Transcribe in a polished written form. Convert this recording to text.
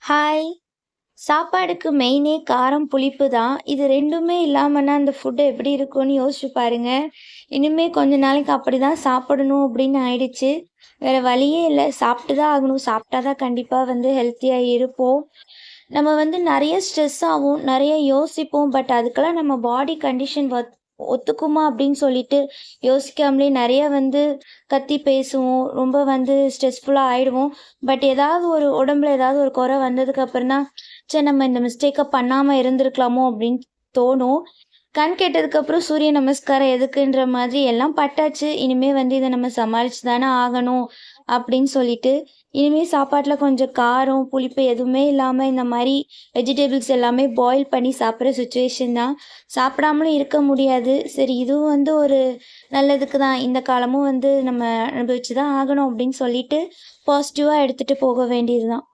Hi! சாப்பாடுக்கு மெயினே காரம், புளிப்பு தான். இது 2மே இல்லாமன்னா அந்த ஃபுட் எப்படி இருக்கும்னு யோசிச்சு பாருங்க. இனிமே கொஞ்ச நாளைக்கு அப்படிதான் சாப்பிடணும் அப்படின்னு ஆயிடுச்சு. வேற வழியே இல்ல. சாப்பிட்டு தான் ஆகணும். சாப்பிட்டா தான் கண்டிப்பா ஹெல்த்தியா இருப்போம். நம்ம நெறைய ஸ்ட்ரெஸ் ஆவும். நெறைய யோசிப்போம். பட் அதுக்கெல்லாம் நம்ம பாடி கண்டிஷன் ஒத்துக்குமா அப்படின்னு சொல்லிட்டு யோசிக்காமலே நெறைய கத்தி பேசுவோம். ரொம்ப ஸ்ட்ரெஸ்ஃபுல்லா ஆயிடுவோம். பட் ஏதாவது ஒரு உடம்புல ஏதாவது ஒரு குறை வந்ததுக்கு அப்புறம் தான், ச்சே நம்ம இந்த மிஸ்டேக்க பண்ணாம இருந்திருக்கலாமோ அப்படின்னு தோணும். கண் கெட்டதுக்கப்புறம் சூரிய நமஸ்காரம் எதுக்குன்ற மாதிரி எல்லாம் பட்டாச்சு. இனிமே இத நம்ம சமாளிச்சு தானே ஆகணும் அப்படின்னு சொல்லிட்டு, இனிமே சாப்பாட்ல கொஞ்சம் காரம், புளிப்பு எதுவுமே இல்லாம இந்த மாரி வெஜிடபிள்ஸ் எல்லாமே பாயில் பண்ணி சாப்பிடுற சிச்சுவேஷன் தான். சாப்பிடாமலும் இருக்க முடியாது. சரி இதுவும் ஒரு நல்லதுக்கு தான். இந்த காலமும் நம்ம அனுபவிச்சு தான் ஆகணும் அப்படின்னு சொல்லிட்டு, பாசிட்டிவா எடுத்துட்டு போக வேண்டியது தான்.